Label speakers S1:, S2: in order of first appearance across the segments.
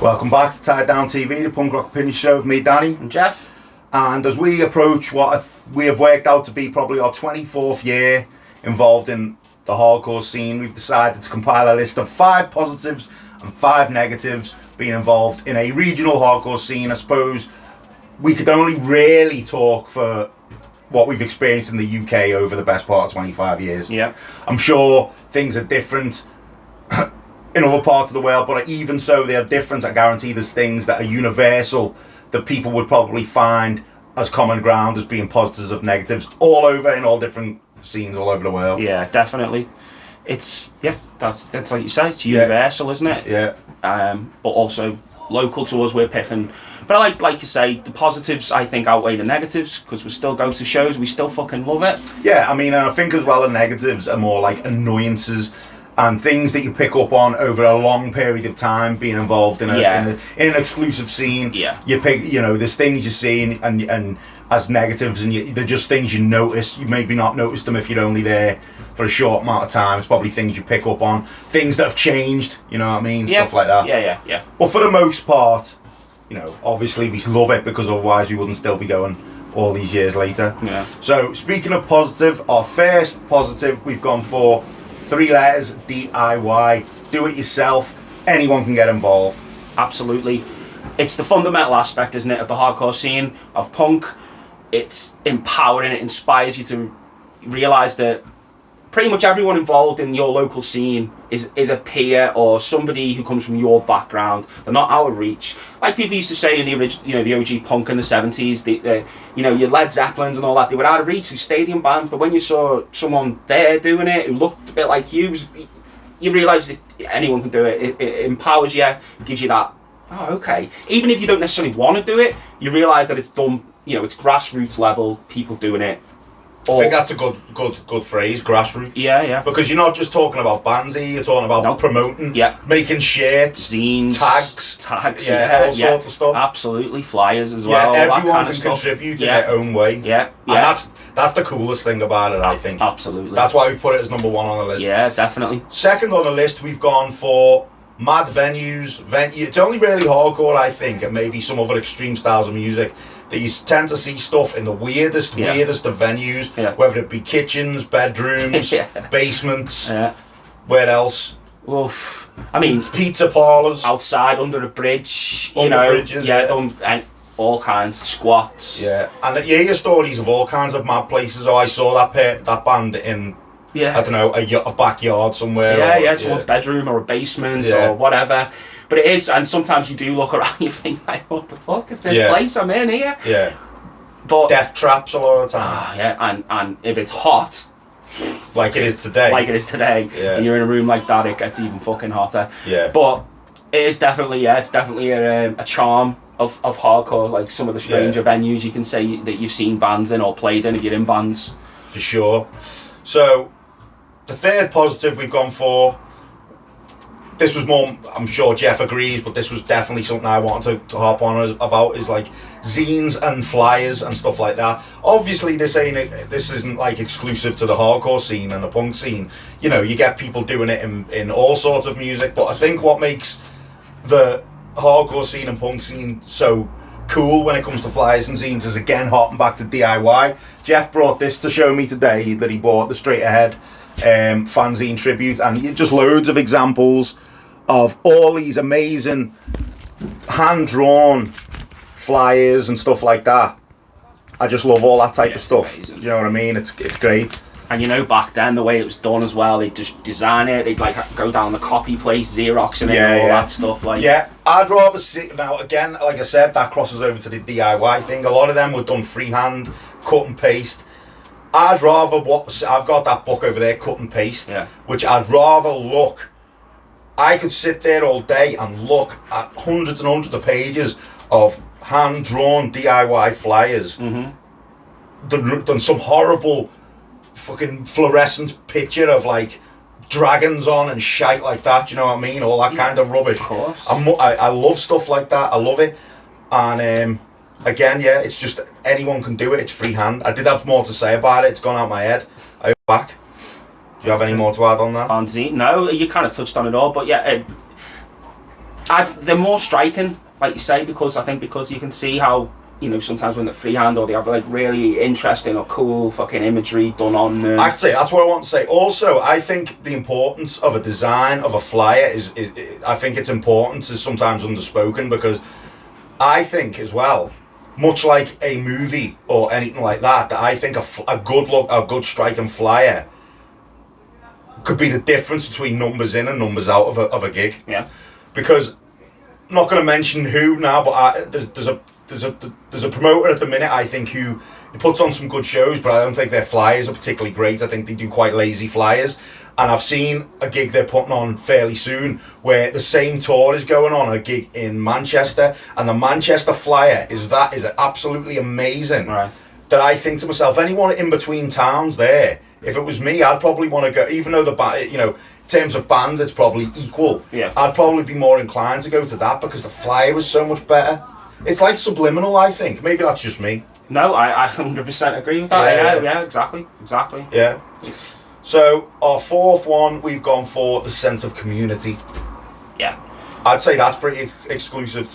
S1: Welcome back to Tied Down TV, the punk rock opinion show with me, Danny.
S2: And Geoff.
S1: And as we approach what we have worked out to be probably our 24th year involved in the hardcore scene, we've decided to compile a list of 5 positives and 5 negatives being involved in a regional hardcore scene. I suppose we could only really talk for what we've experienced in the UK over the best part of 25 years.
S2: Yeah.
S1: I'm sure things are different in other parts of the world, but even so, they are different. I guarantee there's things that are universal that people would probably find as common ground as being positives of negatives all over in all different scenes all over the world.
S2: Yeah, definitely. That's like you say, it's universal, isn't it?
S1: Yeah.
S2: But also local to us, we're picking. But I like you say, the positives I think outweigh the negatives because we still go to shows, we still fucking love it.
S1: Yeah, I mean, I think as well the negatives are more like annoyances and things that you pick up on over a long period of time being involved in an exclusive scene.
S2: Yeah.
S1: You pick, there's things you see and as negatives, and they're just things you notice. You maybe not notice them if you're only there for a short amount of time. It's probably things you pick up on, things that have changed. You know what I mean?
S2: Yeah.
S1: Stuff like that.
S2: Yeah.
S1: But for the most part, obviously we love it because otherwise we wouldn't still be going all these years later.
S2: Yeah.
S1: So speaking of positive, our first positive we've gone for 3 letters, DIY, do it yourself, anyone can get involved.
S2: Absolutely. It's the fundamental aspect, isn't it, of the hardcore scene, of punk. It's empowering, it inspires you to realise that pretty much everyone involved in your local scene is a peer or somebody who comes from your background. They're not out of reach. Like people used to say in the original, the OG punk in the 70s, your Led Zeppelins and all that, they were out of reach, these stadium bands, but when you saw someone there doing it who looked a bit like you realise that anyone can do it. It empowers you, gives you that, oh, okay. Even if you don't necessarily want to do it, you realise that it's done, it's grassroots level, people doing it.
S1: I think that's a good phrase, grassroots.
S2: Yeah.
S1: Because you're not just talking about bands here, you're talking about promoting, making shirts,
S2: zines, tags,
S1: all sorts of stuff.
S2: Absolutely, flyers as well.
S1: Yeah,
S2: all
S1: everyone
S2: that kind
S1: can
S2: of
S1: contribute in their own way.
S2: Yeah.
S1: And that's the coolest thing about it, I think.
S2: Absolutely.
S1: That's why we've put it as number 1 on the list.
S2: Yeah, definitely.
S1: Second on the list, we've gone for mad venues. It's only really hardcore, I think, and maybe some other extreme styles of music that you tend to see stuff in the weirdest of venues, whether it be kitchens, bedrooms, basements, where else?
S2: Oof. I mean,
S1: pizza parlours,
S2: outside, under a bridge,
S1: bridges,
S2: and all kinds, squats.
S1: Yeah, and you hear stories of all kinds of mad places. Oh, I saw that band in, I don't know, a backyard somewhere.
S2: Someone's bedroom or a basement or whatever. But it is, and sometimes you do look around and you think, like, what the fuck is this place I'm in here?
S1: Yeah.
S2: But
S1: death traps a lot of the time.
S2: And if it's hot,
S1: like it is today,
S2: and you're in a room like that, it gets even fucking hotter.
S1: Yeah.
S2: But it is definitely, a charm of hardcore, like some of the stranger venues you can say that you've seen bands in or played in if you're in bands.
S1: For sure. So, the third positive we've gone for, this was more, I'm sure Geoff agrees, but this was definitely something I wanted to harp on about, is like zines and flyers and stuff like that. Obviously this isn't like exclusive to the hardcore scene and the punk scene. You get people doing it in all sorts of music, but I think what makes the hardcore scene and punk scene so cool when it comes to flyers and zines is, again, harping back to DIY. Geoff brought this to show me today that he bought the Straight Ahead fanzine tribute, and just loads of examples of all these amazing hand-drawn flyers and stuff like that. I just love all that type of stuff. Amazing. You know what I mean? It's great.
S2: And back then the way it was done as well, they'd just design it, they'd like go down the copy place, Xeroxing it and all that stuff.
S1: I'd rather see, now again, like I said, that crosses over to the DIY thing. A lot of them were done freehand, cut and paste. I've got that book over there, Cut and Paste, which I'd rather look. I could sit there all day and look at hundreds and hundreds of pages of hand-drawn DIY flyers. Done some horrible fucking fluorescent picture of like dragons on and shite like that, you know what I mean? All that kind of rubbish.
S2: Of course.
S1: I love stuff like that. I love it. And again, it's just anyone can do it. It's freehand. I did have more to say about it. It's gone out my head. I back. Do you have any more to add on that?
S2: No, you kind of touched on it all, but They're more striking, like you say, because you can see how, you know, sometimes when they're freehand or they have like really interesting or cool fucking imagery done on them.
S1: Actually, that's what I want to say. Also, I think the importance of a design of a flyer I think it's important is sometimes underspoken, because I think as well, much like a movie or anything like that, I think a good striking flyer could be the difference between numbers in and numbers out of a gig.
S2: Yeah.
S1: Because I'm not going to mention who now, but there's a promoter at the minute, I think, who puts on some good shows, but I don't think their flyers are particularly great. I think they do quite lazy flyers. And I've seen a gig they're putting on fairly soon where the same tour is going on, a gig in Manchester, and the Manchester flyer is absolutely amazing.
S2: Right.
S1: That I think to myself, anyone in between towns there, if it was me, I'd probably want to go, even though in terms of bands it's probably equal.
S2: Yeah.
S1: I'd probably be more inclined to go to that because the flyer is so much better. It's like subliminal, I think. Maybe that's just me.
S2: No, I 100% agree with that. Yeah, exactly.
S1: Yeah. So our fourth one, we've gone for the sense of community.
S2: Yeah.
S1: I'd say that's pretty exclusive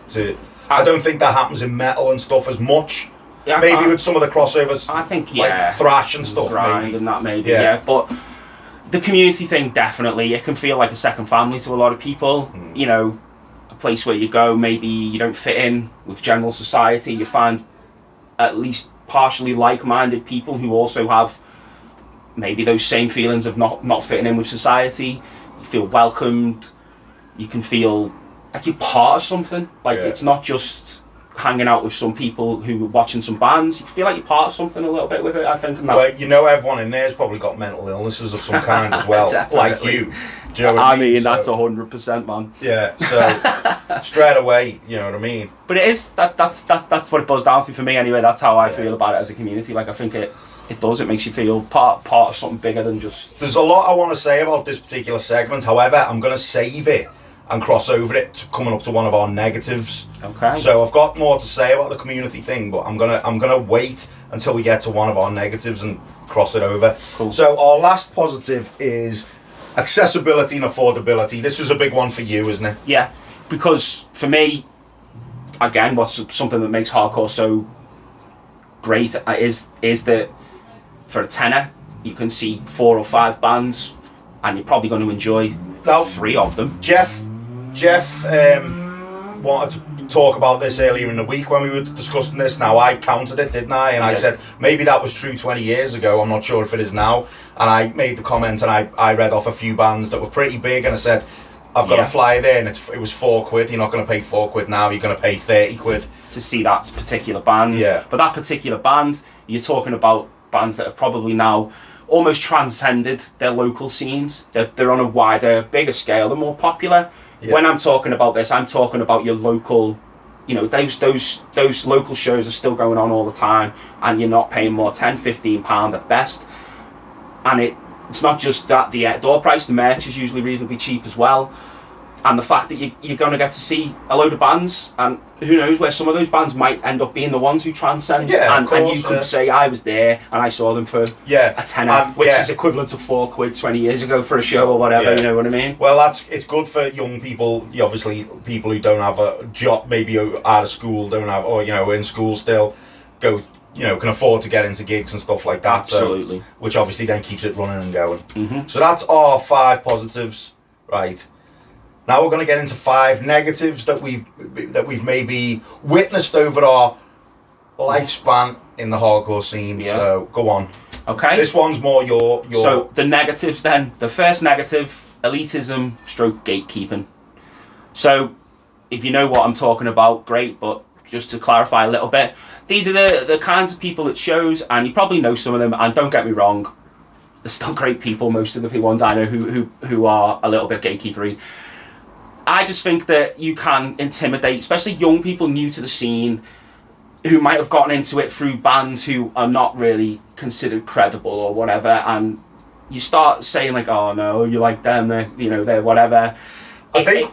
S1: to I don't think that happens in metal and stuff as much.
S2: Yeah,
S1: maybe with some of the crossovers.
S2: I think,
S1: like thrash and stuff,
S2: grind
S1: maybe.
S2: And that maybe, yeah. But the community thing, definitely, it can feel like a second family to a lot of people. You know, a place where you go, maybe you don't fit in with general society, you find at least partially like-minded people who also have maybe those same feelings of not fitting in with society. You feel welcomed. You can feel like you're part of something. Like it's not just hanging out with some people who are watching some bands. You feel like you're part of something a little bit with it, I think.
S1: Well, you know, everyone in there's probably got mental illnesses of some kind as well, like you. Do you know what I mean?
S2: That's 100%, man.
S1: Yeah, so straight away, you know what I mean?
S2: But it is, that's what it boils down to for me anyway. That's how I feel about it as a community. Like, I think it makes you feel part of something bigger than just...
S1: There's a lot I want to say about this particular segment. However, I'm going to save it and cross over it to coming up to one of our negatives.
S2: Okay.
S1: So I've got more to say about the community thing, but I'm gonna wait until we get to one of our negatives and cross it over.
S2: Cool.
S1: So our last positive is accessibility and affordability. This was a big one for you, isn't it?
S2: Yeah, because for me, again, what's something that makes hardcore so great is that for a tenner, you can see 4 or 5 bands, and you're probably going to enjoy 3 of them.
S1: Geoff wanted to talk about this earlier in the week when we were discussing this. Now, I counted it, didn't I? And I said, maybe that was true 20 years ago. I'm not sure if it is now. And I made the comment and I read off a few bands that were pretty big, and I said, I've got a flyer there and it was £4. You're not going to pay £4 now, you're going to pay £30.
S2: To see that particular band.
S1: Yeah.
S2: But that particular band, you're talking about bands that have probably now almost transcended their local scenes. They're on a wider, bigger scale. They're more popular. Yeah. When I'm talking about this, I'm talking about your local, you know, those local shows are still going on all the time, and you're not paying more £10-15 at best. And it's not just that, the door price, the merch is usually reasonably cheap as well. And the fact that you're going to get to see a load of bands, and who knows where some of those bands might end up being the ones who transcend.
S1: Yeah,
S2: and you could say, I was there and I saw them for a tenner, which is equivalent to £4 20 years ago for a show or whatever, you know what I mean?
S1: Well, it's good for young people, obviously people who don't have a job, maybe out of school, don't have, or, you know, in school still, go, you know, can afford to get into gigs and stuff like that.
S2: Absolutely.
S1: So, which obviously then keeps it running and going.
S2: Mm-hmm.
S1: So that's our 5 positives, right? Now we're going to get into 5 negatives that we've maybe witnessed over our lifespan in the hardcore scene.
S2: Yeah.
S1: So go on.
S2: Okay.
S1: This one's more your.
S2: So the negatives then. The first negative: elitism / gatekeeping. So if you know what I'm talking about, great. But just to clarify a little bit, these are the kinds of people at shows, and you probably know some of them. And don't get me wrong, they're still great people. Most of the ones I know who are a little bit gatekeepery. I just think that you can intimidate, especially young people new to the scene, who might have gotten into it through bands who are not really considered credible or whatever, and you start saying like, "Oh no, you like them, they're whatever."
S1: I think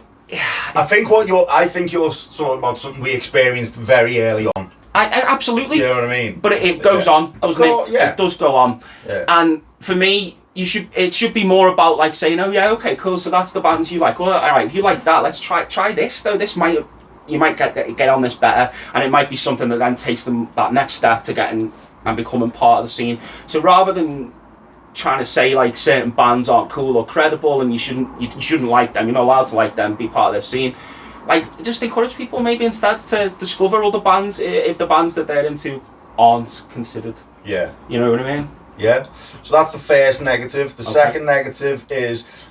S1: you're talking about something we experienced very early on.
S2: I absolutely.
S1: You know what I mean?
S2: But it goes on, doesn't it?
S1: Yeah.
S2: It does go on.
S1: Yeah.
S2: And for me, it should be more about like saying, oh yeah, okay, cool, so that's the bands you like. Well, all right, if you like that, let's try this though. This might, you might get on this better, and it might be something that then takes them that next step to getting and becoming part of the scene. So rather than trying to say like certain bands aren't cool or credible and you shouldn't like them, you're not allowed to like them, be part of their scene, like just encourage people maybe instead to discover other bands if the bands that they're into aren't considered.
S1: Yeah.
S2: You know what I mean?
S1: Yeah. So that's the first negative. The second negative is,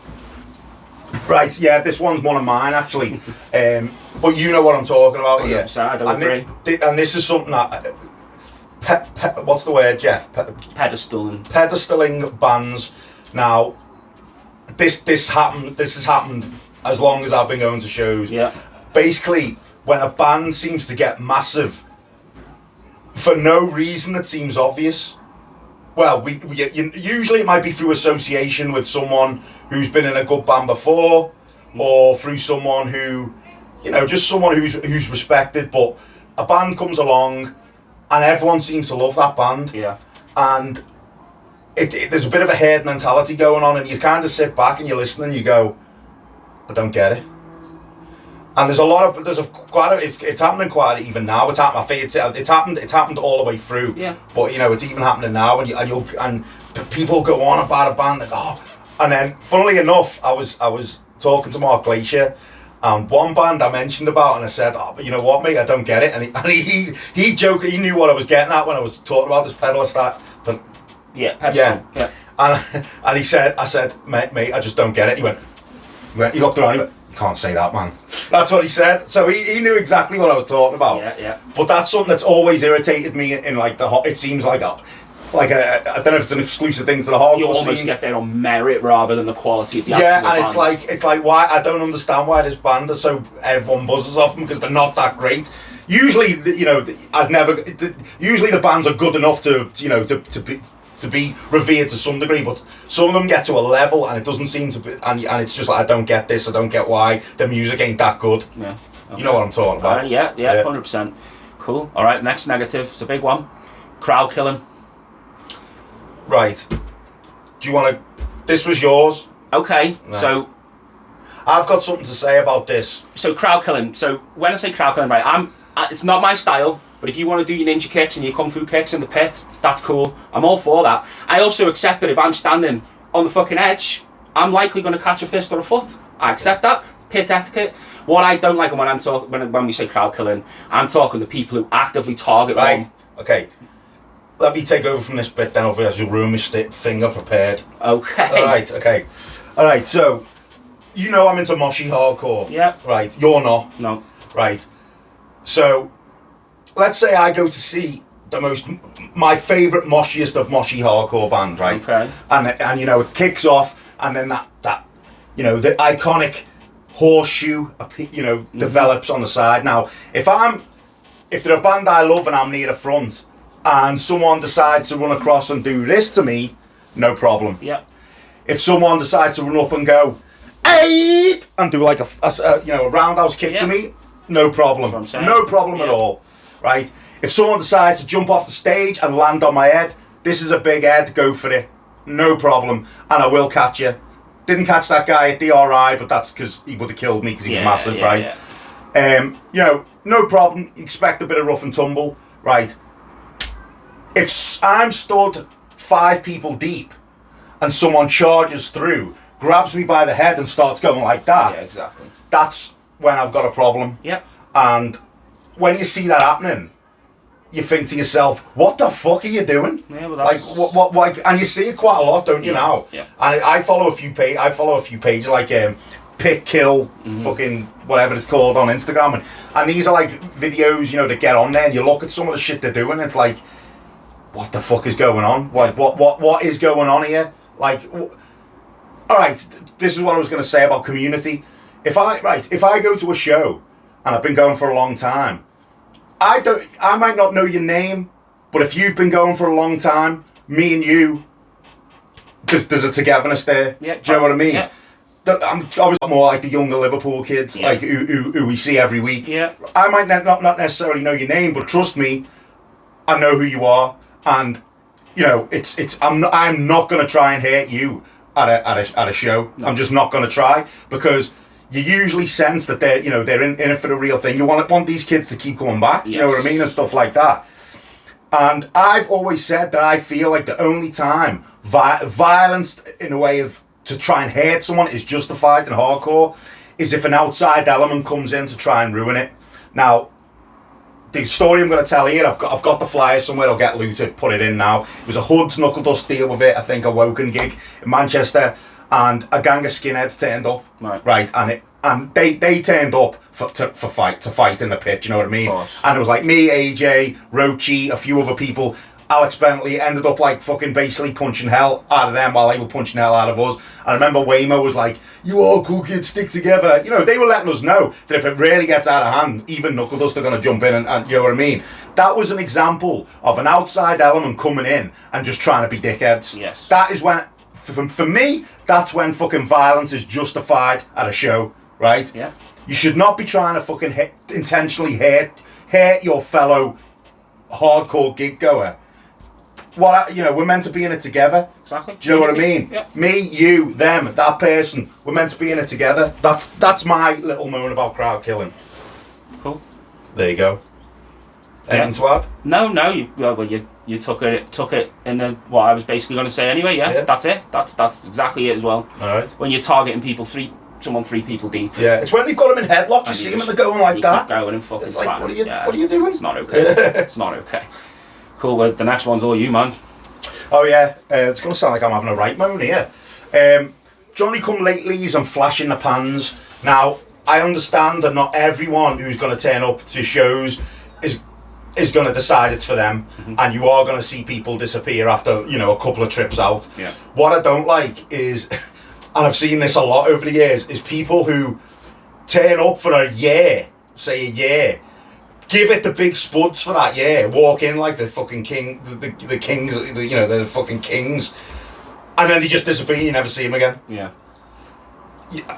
S1: right, yeah, this one's one of mine actually. But you know what I'm talking about here.
S2: I don't agree.
S1: And this is something that what's the word, Geoff? Pedestaling bands. Now, this has happened as long as I've been going to shows.
S2: Yeah.
S1: Basically, when a band seems to get massive for no reason that seems obvious. Well, usually it might be through association with someone who's been in a good band before, or through someone who, just someone who's respected. But a band comes along, and everyone seems to love that band.
S2: Yeah.
S1: And there's a bit of a herd mentality going on, and you kind of sit back and you listen and you go, I don't get it. And it's happening quite even now. It's happened all the way through.
S2: Yeah.
S1: But it's even happening now, and people go on about a band like, and then funnily enough, I was talking to Mark Glacier. One band I mentioned about, and I said, but you know what, mate, I don't get it. And he joked, he knew what I was getting at when I was talking about this Pedestaling. But
S2: Pedestaling. Yeah.
S1: And he said, I said, mate, I just don't get it. He looked around, he went, you can't say that, man. That's what he said. So he knew exactly what I was talking about.
S2: Yeah.
S1: But that's something that's always irritated me in like it seems like a I don't know if it's an exclusive thing to the hardcore scene.
S2: You almost get there on merit rather than the quality of the actual
S1: and
S2: band.
S1: it's like why I don't understand why this band is so everyone buzzes off them, because they're not that great. Usually, usually the bands are good enough to be revered to some degree, but some of them get to a level and it doesn't seem to be, and it's just like, I don't get this, I don't get why the music ain't that good.
S2: Yeah. Okay.
S1: You know what I'm talking about?
S2: Yeah, 100%. Cool. All right, next negative. It's a big one. Crowd killing.
S1: Right. Do you want to? This was yours.
S2: Okay.
S1: No.
S2: So
S1: I've got something to say about this.
S2: So crowd killing. So when I say crowd killing, right, it's not my style. But if you want to do your ninja kicks and your kung fu kicks in the pit, that's cool. I'm all for that. I also accept that if I'm standing on the fucking edge, I'm likely going to catch a fist or a foot. I accept that. Pit etiquette. What I don't like when we say crowd killing, I'm talking the people who actively target
S1: one.
S2: Right.
S1: Okay. Let me take over from this bit then, over as your room is finger prepared.
S2: Okay.
S1: All right. So, I'm into moshi hardcore.
S2: Yeah.
S1: Right. You're not.
S2: No.
S1: Right. So, let's say I go to see my favourite moshiest of moshi hardcore band, right?
S2: Okay.
S1: And it kicks off, and then that the iconic horseshoe develops on the side. Now, if they're a band I love and I'm near the front, and someone decides to run across and do this to me, no problem.
S2: Yeah.
S1: If someone decides to run up and go, hey, and do like a roundhouse kick to me, no problem.
S2: That's what I'm saying.
S1: No problem at all. Right? If someone decides to jump off the stage and land on my head, this is a big head, go for it. No problem. And I will catch you. Didn't catch that guy at DRI, but that's because he would have killed me because he was massive, right? Yeah. No problem. Expect a bit of rough and tumble, right? If I'm stood 5 people deep and someone charges through, grabs me by the head and starts going like that,
S2: yeah, exactly.
S1: That's when I've got a problem.
S2: Yep.
S1: And when you see that happening, you think to yourself, what the fuck are you doing?
S2: Yeah, well, that's...
S1: Like, and you see it quite a lot, don't you, now?
S2: Yeah.
S1: And I follow a few pages like Pick Kill, fucking whatever it's called on Instagram, and these are like videos, that get on there, and you look at some of the shit they're doing, it's like, what the fuck is going on? Like, what is going on here? Like, all right, this is what I was going to say about community. If I go to a show and I've been going for a long time, I might not know your name, but if you've been going for a long time, me and you, there's a togetherness there.
S2: Yeah.
S1: Do you know what I mean?
S2: Yeah.
S1: I'm obviously more like the younger Liverpool kids, like who we see every week.
S2: Yeah.
S1: I might not necessarily know your name, but trust me, I know who you are. And I'm not going to try and hurt you at a show. No. I'm just not going to try, because you usually sense that they're in it for the real thing. You want these kids to keep coming back. Yes. Do you know what I mean? And stuff like that. And I've always said that I feel like the only time violence in a way of to try and hurt someone is justified in hardcore is if an outside element comes in to try and ruin it. Now, the story I'm going to tell here, I've got the flyer somewhere. I'll get looted, put it in now. It was a Hoods Knuckle Dust deal with it. I think a Woken gig in Manchester, and a gang of skinheads turned up. Right, and they turned up to fight in the pit. You know what I mean? And it was like me, AJ, Rochi, a few other people. Alex Bentley ended up like fucking basically punching hell out of them while they were punching hell out of us. And I remember Waymo was like, "You all cool kids, stick together." You know, they were letting us know that if it really gets out of hand, even Knuckle Dust are going to jump in and you know what I mean? That was an example of an outside element coming in and just trying to be dickheads.
S2: Yes.
S1: That is when, for me, that's when fucking violence is justified at a show, right?
S2: Yeah.
S1: You should not be trying to fucking intentionally hurt your fellow hardcore gig goer. We're meant to be in it together.
S2: Exactly.
S1: Do you know what I mean?
S2: Yeah.
S1: Me, you, them, that person. We're meant to be in it together. That's my little moan about crowd killing.
S2: Cool.
S1: There you go. Anything to add?
S2: No. You took it in the what I was basically going to say anyway. Yeah. That's it. That's exactly it as well.
S1: All right.
S2: When you're targeting people three people deep.
S1: Yeah. It's when they've got them in headlock. You see them and they're going like that.
S2: Keep going and fucking
S1: it's like,
S2: slapping.
S1: what are you doing?
S2: It's not okay. It's not okay. Cool, well, the next one's all you, man.
S1: Oh yeah, it's going to sound like I'm having a right moan here. Johnny come latelys and flash in the pans. Now, I understand that not everyone who's going to turn up to shows is going to decide it's for them, and you are going to see people disappear after a couple of trips out.
S2: Yeah.
S1: What I don't like is, and I've seen this a lot over the years, is people who turn up for a year, give it the big spuds for that year, walk in like the fucking king, the kings, they're the fucking kings, and then they just disappear, you never see them again.
S2: Yeah.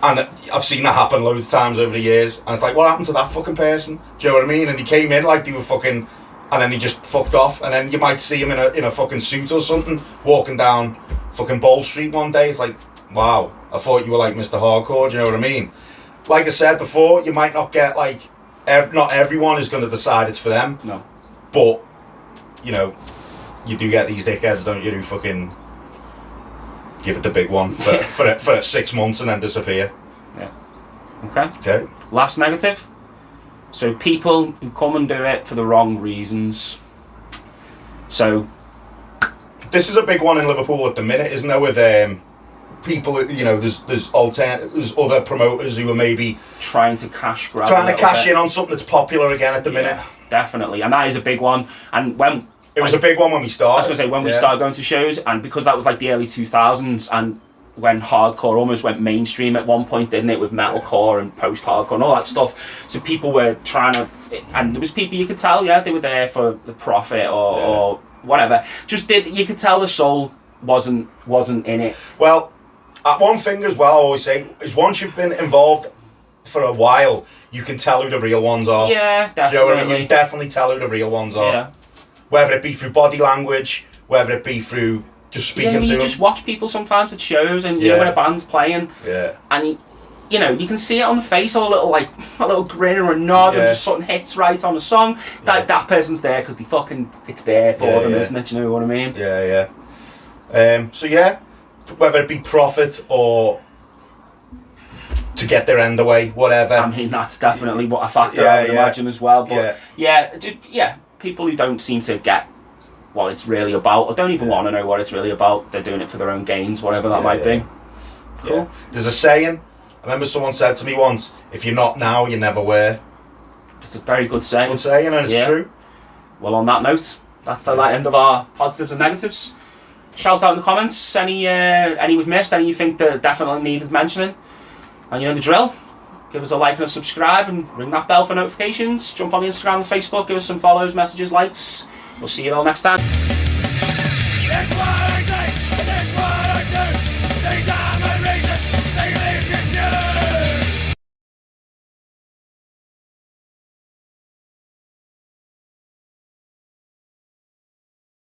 S1: And I've seen that happen loads of times over the years, and it's like, what happened to that fucking person? Do you know what I mean? And he came in like they were fucking, and then he just fucked off, and then you might see him in a fucking suit or something, walking down fucking Bold Street one day. It's like, wow, I thought you were like Mr. Hardcore, do you know what I mean? Like I said before, you might not get like, not everyone is going to decide it's for them.
S2: No.
S1: But, you do get these dickheads, don't you, who fucking give it the big one for 6 months and then disappear.
S2: Yeah.
S1: Okay.
S2: Last negative. So people who come and do it for the wrong reasons. So.
S1: This is a big one in Liverpool at the minute, isn't there, with people, there's other promoters who are maybe
S2: trying to cash
S1: in on something that's popular again at the minute.
S2: Definitely, and that is a big one. And when
S1: it was a big one when we started.
S2: I was going to say when we started going to shows, and because that was like the early 2000s, and when hardcore almost went mainstream at one point, didn't it, with metalcore and post-hardcore and all that stuff. So people were trying to, and there was people you could tell, they were there for the profit or whatever. You could tell the soul wasn't in it.
S1: Well. One thing as well, I always say, is once you've been involved for a while, you can tell who the real ones are.
S2: Yeah, definitely.
S1: Do you know what I mean? You can definitely tell who the real ones are.
S2: Yeah.
S1: Whether it be through body language, whether it be through just speaking to them.
S2: You just watch people sometimes at shows, and when a band's playing, and you can see it on the face, a little grin or a nod, and just something hits right on the song. That person's there because it's there for them, isn't it? You know what I mean?
S1: So whether it be profit or to get their end away, whatever.
S2: I mean, that's definitely what a factor I would imagine as well. But people who don't seem to get what it's really about, or don't even want to know what it's really about. They're doing it for their own gains, whatever that might be. Cool.
S1: Yeah. There's a saying, I remember someone said to me once, if you're not now, you never were.
S2: It's a very good saying.
S1: Good saying, and it's true.
S2: Well, on that note, that's the end of our positives and negatives. Shout out in the comments, any we've missed, any you think that definitely needed mentioning. And you know the drill. Give us a like and a subscribe, and ring that bell for notifications. Jump on the Instagram and Facebook, give us some follows, messages, likes. We'll see you all next time.